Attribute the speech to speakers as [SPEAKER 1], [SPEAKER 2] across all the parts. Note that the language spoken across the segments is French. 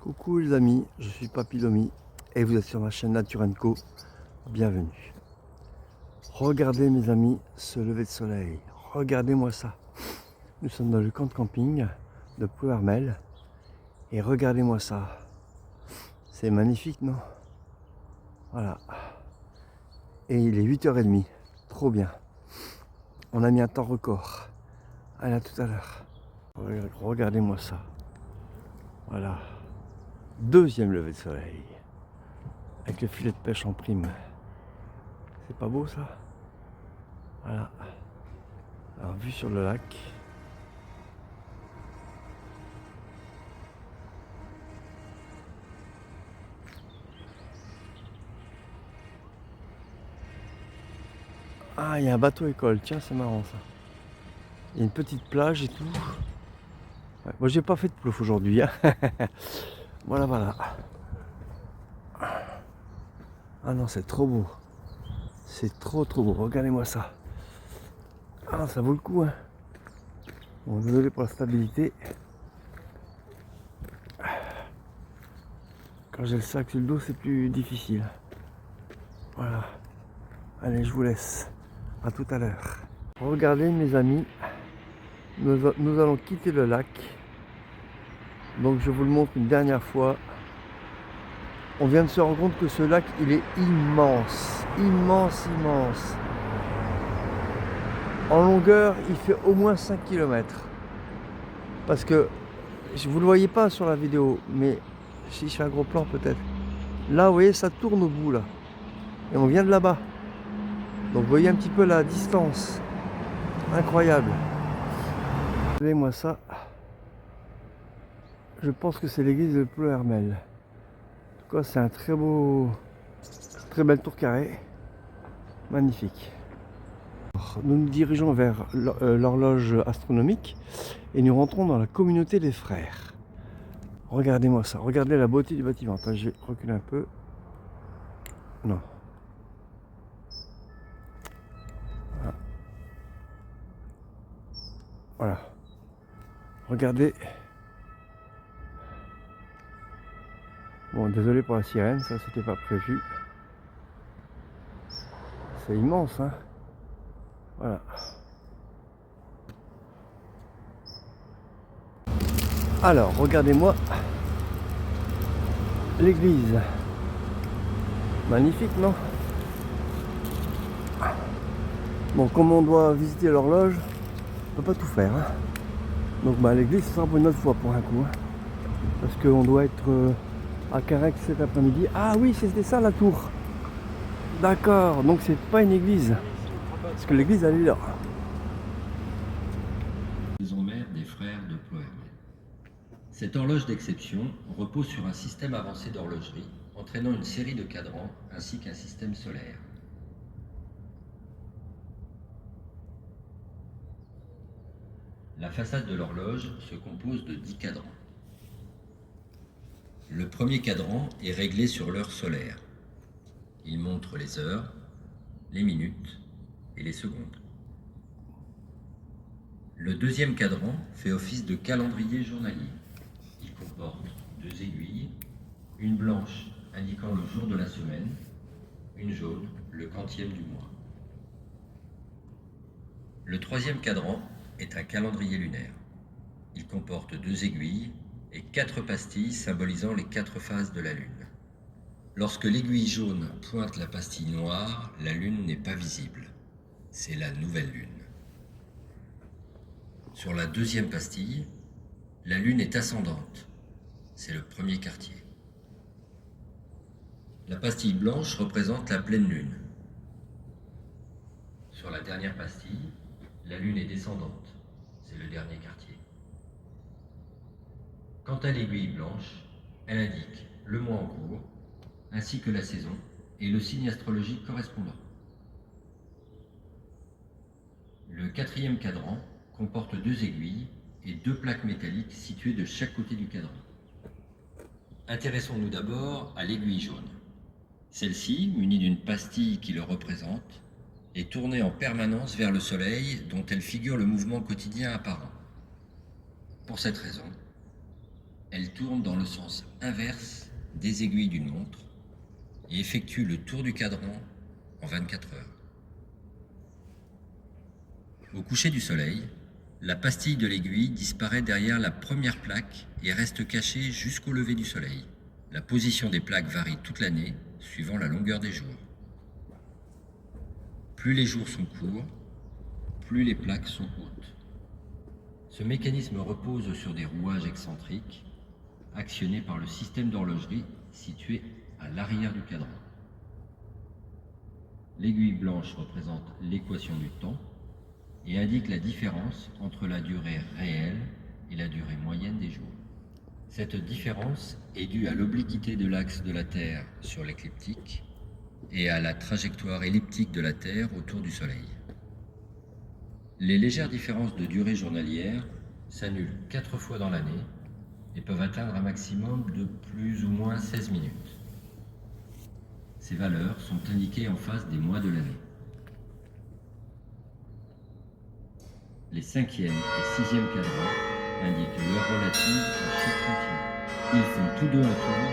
[SPEAKER 1] Coucou les amis, je suis Papy Lomi et vous êtes sur ma chaîne Nature & Co. Bienvenue. Regardez mes amis ce lever de soleil. Regardez-moi ça. Nous sommes dans le camp de camping de Plouermel et regardez-moi ça. C'est magnifique, non? Voilà. Et il est 8h30. Trop bien. On a mis un temps record. Allez, à tout à l'heure. Regardez-moi ça. Voilà. Deuxième lever de soleil. Avec le filet de pêche en prime. C'est pas beau ça? Voilà. Alors vue sur le lac. Ah, il y a un bateau école, tiens, c'est marrant ça. Il y a une petite plage et tout. Ouais, moi j'ai pas fait de plouf aujourd'hui. Hein. Voilà, voilà. Ah non, c'est trop beau. C'est trop beau. Regardez-moi ça. Ah, ça vaut le coup. Hein. Bon, désolé pour la stabilité. Quand j'ai le sac sur le dos, c'est plus difficile. Voilà. Allez, je vous laisse. À tout à l'heure. Regardez mes amis. Nous allons quitter le lac. Donc je vous le montre une dernière fois. On vient de se rendre compte que ce lac, il est immense. Immense. En longueur, il fait au moins 5 km. Parce que, vous ne le voyez pas sur la vidéo, mais si je fais un gros plan peut-être. Là, vous voyez, ça tourne au bout, là. Et on vient de là-bas. Donc vous voyez un petit peu la distance. Incroyable. Regardez-moi ça. Je pense que c'est l'église de Plouermel. En tout cas, c'est un très très belle tour carrée. Magnifique. Nous nous dirigeons vers l'horloge astronomique et nous rentrons dans la communauté des frères. Regardez-moi ça, regardez la beauté du bâtiment. Attends, je vais reculer un peu. Non. Voilà. Regardez. Bon, désolé pour la sirène, ça c'était pas prévu. C'est immense, hein. Voilà. Alors, regardez-moi l'église. Magnifique, non? Bon, comme on doit visiter l'horloge, on peut pas tout faire. Hein. Donc, l'église, ce sera pour une autre fois, pour un coup. Hein. Parce qu'on doit être à Carhaix cet après-midi. Ah oui, c'était ça la tour. D'accord, donc c'est pas une église. Parce que l'église, elle est là.
[SPEAKER 2] Maison mère des frères de Plouermel. Cette horloge d'exception repose sur un système avancé d'horlogerie, entraînant une série de cadrans ainsi qu'un système solaire. La façade de l'horloge se compose de 10 cadrans. Le premier cadran est réglé sur l'heure solaire. Il montre les heures, les minutes et les secondes. Le deuxième cadran fait office de calendrier journalier. Il comporte 2 aiguilles, une blanche indiquant le jour de la semaine, une jaune le quantième du mois. Le troisième cadran est un calendrier lunaire. Il comporte 2 aiguilles et 4 pastilles symbolisant les 4 phases de la Lune. Lorsque l'aiguille jaune pointe la pastille noire, la Lune n'est pas visible. C'est la nouvelle Lune. Sur la deuxième pastille, la Lune est ascendante. C'est le premier quartier. La pastille blanche représente la pleine Lune. Sur la dernière pastille, la Lune est descendante. C'est le dernier quartier. Quant à l'aiguille blanche, elle indique le mois en cours, ainsi que la saison et le signe astrologique correspondant. Le quatrième cadran comporte 2 aiguilles et 2 plaques métalliques situées de chaque côté du cadran. Intéressons-nous d'abord à l'aiguille jaune. Celle-ci, munie d'une pastille qui le représente, est tournée en permanence vers le soleil dont elle figure le mouvement quotidien apparent. Pour cette raison, Elle tourne dans le sens inverse des aiguilles d'une montre et effectue le tour du cadran en 24 heures. Au coucher du soleil, la pastille de l'aiguille disparaît derrière la première plaque et reste cachée jusqu'au lever du soleil. La position des plaques varie toute l'année, suivant la longueur des jours. Plus les jours sont courts, plus les plaques sont hautes. Ce mécanisme repose sur des rouages excentriques, actionnés par le système d'horlogerie situé à l'arrière du cadran. L'aiguille blanche représente l'équation du temps et indique la différence entre la durée réelle et la durée moyenne des jours. Cette différence est due à l'obliquité de l'axe de la Terre sur l'écliptique et à la trajectoire elliptique de la Terre autour du Soleil. Les légères différences de durée journalière s'annulent 4 fois dans l'année et peuvent atteindre un maximum de plus ou moins 16 minutes. Ces valeurs sont indiquées en face des mois de l'année. Les 5e et 6e cadrans indiquent l'heure relative à chaque continent. Ils font tous deux un tour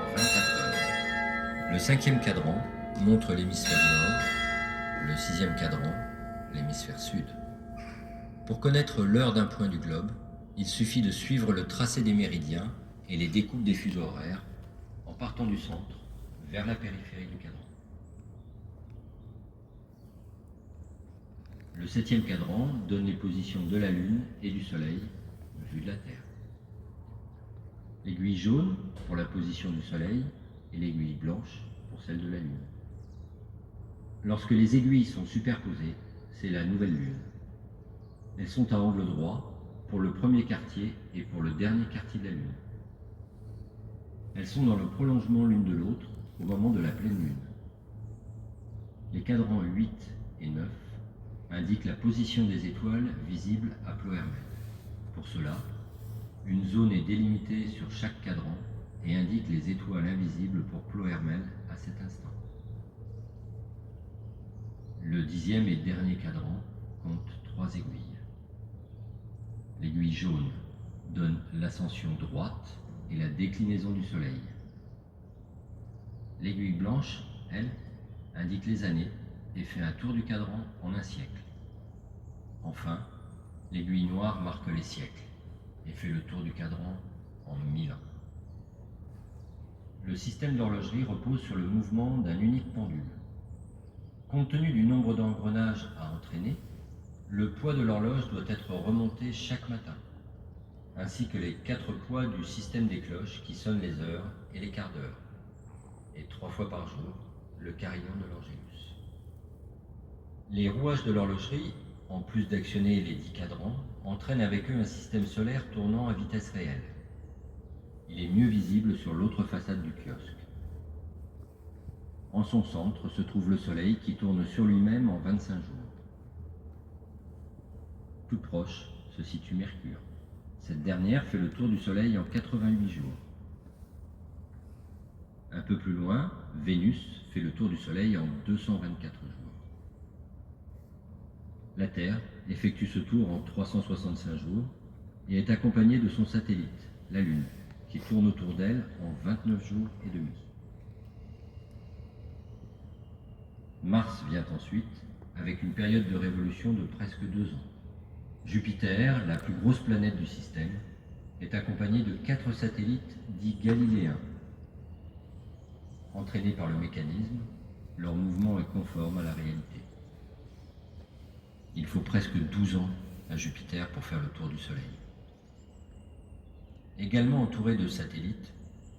[SPEAKER 2] en 24 heures. Le 5e cadran montre l'hémisphère nord, le 6e cadran l'hémisphère sud. Pour connaître l'heure d'un point du globe, il suffit de suivre le tracé des méridiens et les découpes des fuseaux horaires en partant du centre vers la périphérie du cadran. Le 7e cadran donne les positions de la Lune et du Soleil vues de la Terre. L'aiguille jaune pour la position du Soleil et l'aiguille blanche pour celle de la Lune. Lorsque les aiguilles sont superposées, c'est la nouvelle Lune. Elles sont à angle droit pour le premier quartier et pour le dernier quartier de la Lune. Elles sont dans le prolongement l'une de l'autre au moment de la pleine Lune. Les cadrans 8 et 9 indiquent la position des étoiles visibles à Plohermel. Pour cela, une zone est délimitée sur chaque cadran et indique les étoiles invisibles pour Plohermel à cet instant. Le 10e et dernier cadran compte 3 aiguilles. L'aiguille jaune donne l'ascension droite et la déclinaison du Soleil. L'aiguille blanche, elle, indique les années et fait un tour du cadran en un siècle. Enfin, l'aiguille noire marque les siècles et fait le tour du cadran en 1000 ans. Le système d'horlogerie repose sur le mouvement d'un unique pendule. Compte tenu du nombre d'engrenages à entraîner, le poids de l'horloge doit être remonté chaque matin, ainsi que les 4 poids du système des cloches qui sonnent les heures et les quarts d'heure, et 3 fois par jour, le carillon de l'Angélus. Les rouages de l'horlogerie, en plus d'actionner les 10 cadrans, entraînent avec eux un système solaire tournant à vitesse réelle. Il est mieux visible sur l'autre façade du kiosque. En son centre se trouve le Soleil qui tourne sur lui-même en 25 jours. Plus proche se situe Mercure. Cette dernière fait le tour du Soleil en 88 jours. Un peu plus loin, Vénus fait le tour du Soleil en 224 jours. La Terre effectue ce tour en 365 jours et est accompagnée de son satellite, la Lune, qui tourne autour d'elle en 29 jours et demi. Mars vient ensuite, avec une période de révolution de presque 2 ans. Jupiter, la plus grosse planète du système, est accompagné de 4 satellites dits galiléens. Entraînés par le mécanisme, leur mouvement est conforme à la réalité. Il faut presque 12 ans à Jupiter pour faire le tour du Soleil. Également entouré de satellites,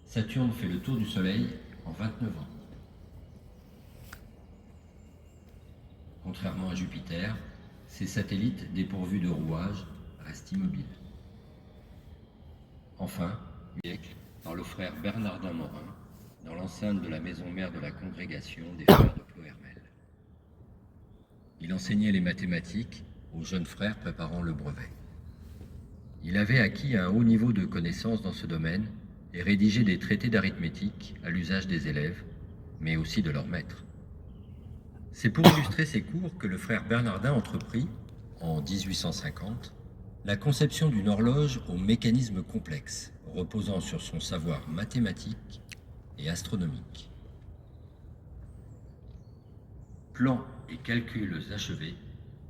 [SPEAKER 2] Saturne fait le tour du Soleil en 29 ans. Contrairement à Jupiter, ces satellites dépourvus de rouages restent immobiles. Enfin, siècle par le frère Bernardin Morin, dans l'enceinte de la maison mère de la congrégation des frères de Plohermel. Il enseignait les mathématiques aux jeunes frères préparant le brevet. Il avait acquis un haut niveau de connaissances dans ce domaine et rédigé des traités d'arithmétique à l'usage des élèves, mais aussi de leurs maîtres. C'est pour illustrer ces cours que le frère Bernardin entreprit, en 1850, la conception d'une horloge au mécanisme complexe, reposant sur son savoir mathématique et astronomique. Plans et calculs achevés,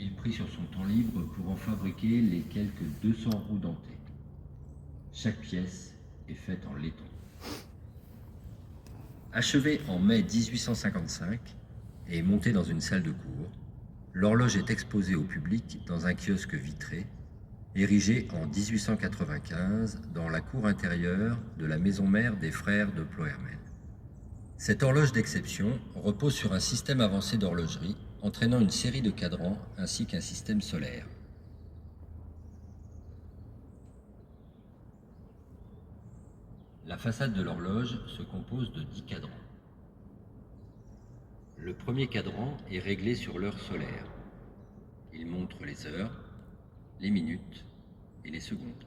[SPEAKER 2] il prit sur son temps libre pour en fabriquer les quelques 200 roues dentées. Chaque pièce est faite en laiton. Achevée en mai 1855 et montée dans une salle de cours, l'horloge est exposée au public dans un kiosque vitré, érigé en 1895 dans la cour intérieure de la maison mère des frères de Ploermel. Cette horloge d'exception repose sur un système avancé d'horlogerie entraînant une série de cadrans ainsi qu'un système solaire. La façade de l'horloge se compose de 10 cadrans. Le premier cadran est réglé sur l'heure solaire. Il montre les heures, les minutes et les secondes.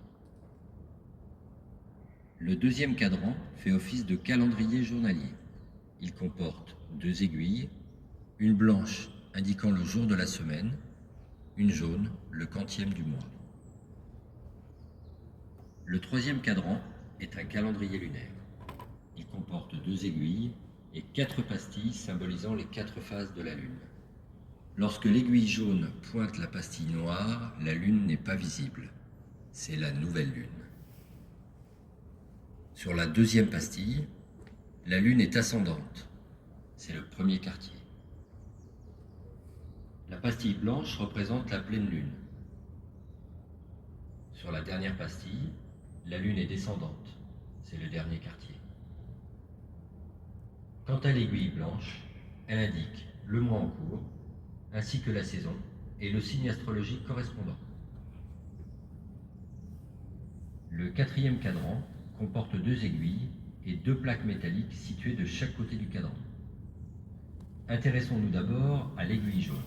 [SPEAKER 2] Le deuxième cadran fait office de calendrier journalier. Il comporte 2 aiguilles, une blanche indiquant le jour de la semaine, une jaune le quantième du mois. Le troisième cadran est un calendrier lunaire. Il comporte 2 aiguilles et 4 pastilles symbolisant les 4 phases de la Lune. Lorsque l'aiguille jaune pointe la pastille noire, la Lune n'est pas visible. C'est la nouvelle Lune. Sur la deuxième pastille, la Lune est ascendante. C'est le premier quartier. La pastille blanche représente la pleine Lune. Sur la dernière pastille, la Lune est descendante. C'est le dernier quartier. Quant à l'aiguille blanche, elle indique le mois en cours, ainsi que la saison et le signe astrologique correspondant. Le quatrième cadran comporte 2 aiguilles et 2 plaques métalliques situées de chaque côté du cadran. Intéressons-nous d'abord à l'aiguille jaune.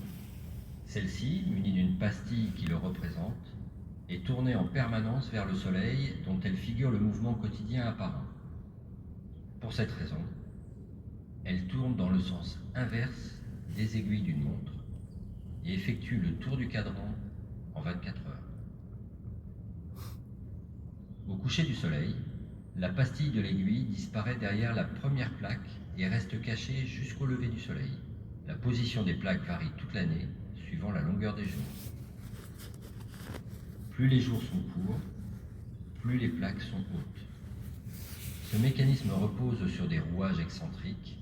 [SPEAKER 2] Celle-ci, munie d'une pastille qui le représente, est tournée en permanence vers le Soleil dont elle figure le mouvement quotidien apparent. Pour cette raison, elle tourne dans le sens inverse des aiguilles d'une montre et effectue le tour du cadran en 24 heures. Au coucher du Soleil, la pastille de l'aiguille disparaît derrière la première plaque et reste cachée jusqu'au lever du Soleil. La position des plaques varie toute l'année, suivant la longueur des jours. Plus les jours sont courts, plus les plaques sont hautes. Ce mécanisme repose sur des rouages excentriques,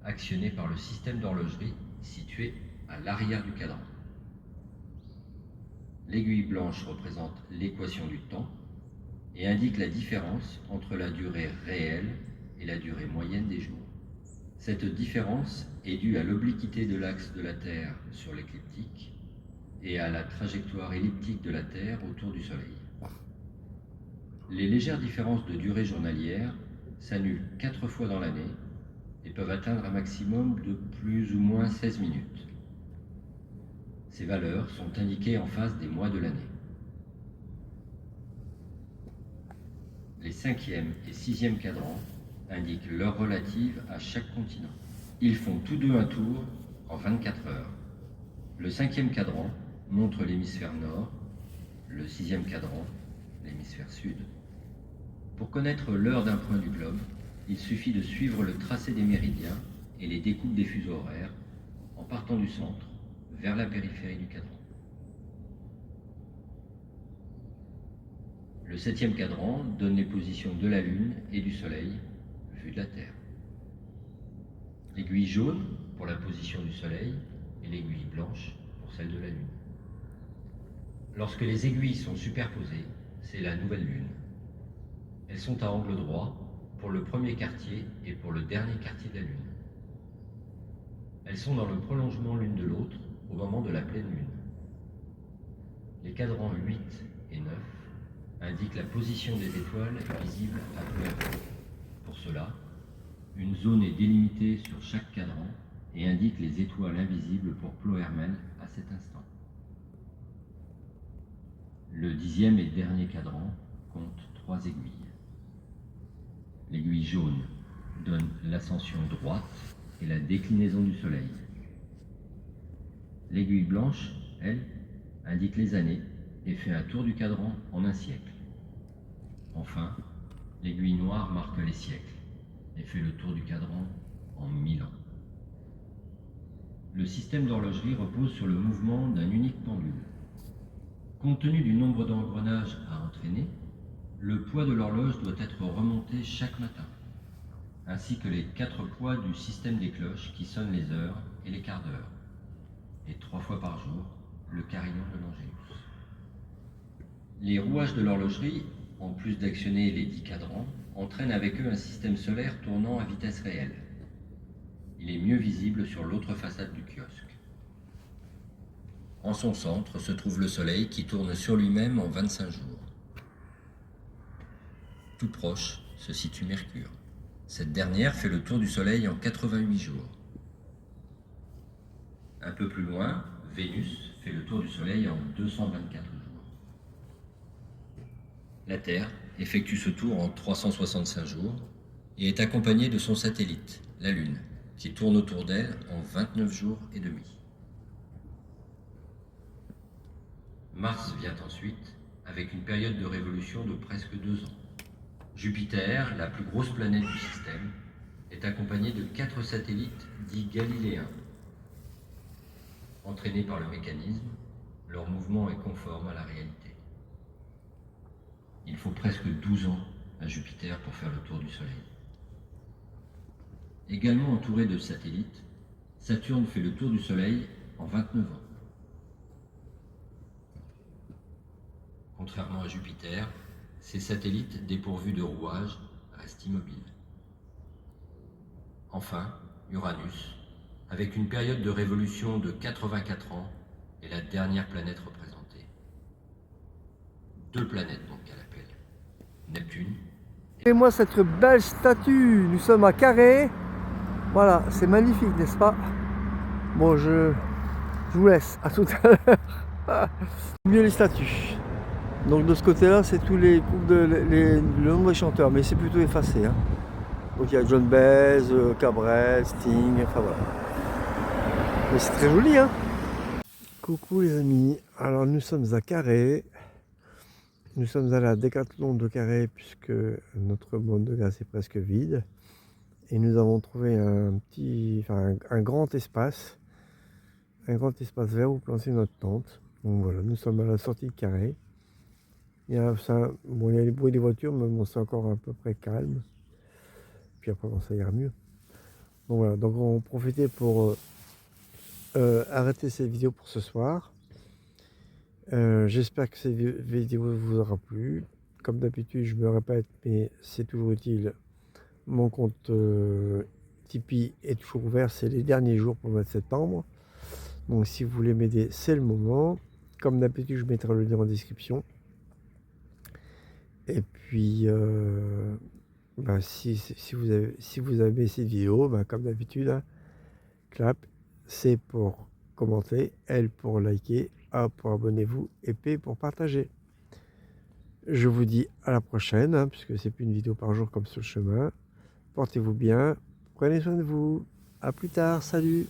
[SPEAKER 2] actionnés par le système d'horlogerie situé à l'arrière du cadran. L'aiguille blanche représente l'équation du temps et indique la différence entre la durée réelle et la durée moyenne des jours. Cette différence est due à l'obliquité de l'axe de la Terre sur l'écliptique et à la trajectoire elliptique de la Terre autour du Soleil. Les légères différences de durée journalière s'annulent 4 fois dans l'année et peuvent atteindre un maximum de plus ou moins 16 minutes. Ces valeurs sont indiquées en face des mois de l'année. Les 5e et 6e cadrans indiquent l'heure relative à chaque continent. Ils font tous deux un tour en 24 heures. Le 5e cadran montre l'hémisphère nord, le 6e cadran l'hémisphère sud. Pour connaître l'heure d'un point du globe, il suffit de suivre le tracé des méridiens et les découpes des fuseaux horaires en partant du centre vers la périphérie du cadran. Le 7e cadran donne les positions de la Lune et du Soleil vues de la Terre. L'aiguille jaune pour la position du Soleil et l'aiguille blanche pour celle de la Lune. Lorsque les aiguilles sont superposées, c'est la nouvelle Lune. Elles sont à angle droit pour le premier quartier et pour le dernier quartier de la Lune. Elles sont dans le prolongement l'une de l'autre au moment de la pleine Lune. Les cadrans 8 et 9 indiquent la position des étoiles visibles à Ploermel. Pour cela, une zone est délimitée sur chaque cadran et indique les étoiles invisibles pour Ploermel à cet instant. Le 10e et dernier cadran compte 3 aiguilles. L'aiguille jaune donne l'ascension droite et la déclinaison du Soleil. L'aiguille blanche, elle, indique les années et fait un tour du cadran en un siècle. Enfin, L'aiguille noire marque les siècles et fait le tour du cadran en 1000 ans. Le système d'horlogerie repose sur le mouvement d'un unique pendule. Compte tenu du nombre d'engrenages à entraîner, le poids de l'horloge doit être remonté chaque matin, ainsi que les 4 poids du système des cloches qui sonnent les heures et les quarts d'heure, et 3 fois par jour, le carillon de l'Angélus. Les rouages de l'horlogerie, en plus d'actionner les 10 cadrans, entraînent avec eux un système solaire tournant à vitesse réelle. Il est mieux visible sur l'autre façade du kiosque. En son centre se trouve le Soleil qui tourne sur lui-même en 25 jours. Tout proche se situe Mercure. Cette dernière fait le tour du Soleil en 88 jours. Un peu plus loin, Vénus fait le tour du Soleil en 224 jours. La Terre effectue ce tour en 365 jours et est accompagnée de son satellite, la Lune, qui tourne autour d'elle en 29 jours et demi. Mars vient ensuite, avec une période de révolution de presque 2 ans. Jupiter, la plus grosse planète du système, est accompagné de 4 satellites dits galiléens. Entraînés par le mécanisme, leur mouvement est conforme à la réalité. Il faut presque 12 ans à Jupiter pour faire le tour du Soleil. Également entouré de satellites, Saturne fait le tour du Soleil en 29 ans. Contrairement à Jupiter, ces satellites dépourvus de rouages restent immobiles. Enfin, Uranus, avec une période de révolution de 84 ans, est la dernière planète représentée. 2 planètes donc à l'appel, Neptune.
[SPEAKER 1] Et moi cette belle statue, nous sommes à Carré. Voilà, c'est magnifique, n'est-ce pas? Bon, je vous laisse, à tout à l'heure. Mieux les statues. Donc de ce côté-là, c'est tous les groupes le nombre des chanteurs, mais c'est plutôt effacé. Hein. Donc il y a John Baez, Cabrel, Sting, enfin voilà. Mais c'est très joli, hein. Coucou les amis, alors nous sommes à Carré. Nous sommes à la Décathlon de Carré puisque notre bande de gaz est presque vide. Et nous avons trouvé un grand espace vert où planter notre tente. Donc voilà, nous sommes à la sortie de Carré. Il y a les bruits des voitures, mais bon, c'est encore à peu près calme. Puis après, bon, ça ira mieux. Donc voilà, donc on va profiter pour arrêter cette vidéo pour ce soir. J'espère que cette vidéo vous aura plu. Comme d'habitude, je me répète, mais c'est toujours utile. Mon compte Tipeee est toujours ouvert, c'est les derniers jours pour le mois de septembre. Donc si vous voulez m'aider, c'est le moment. Comme d'habitude, je mettrai le lien en description. Et puis, si vous avez aimé cette vidéo, comme d'habitude, hein, clap, C pour commenter, L pour liker, A pour abonnez-vous et P pour partager. Je vous dis à la prochaine, hein, puisque c'est plus une vidéo par jour comme sur le chemin. Portez-vous bien, prenez soin de vous. À plus tard, salut!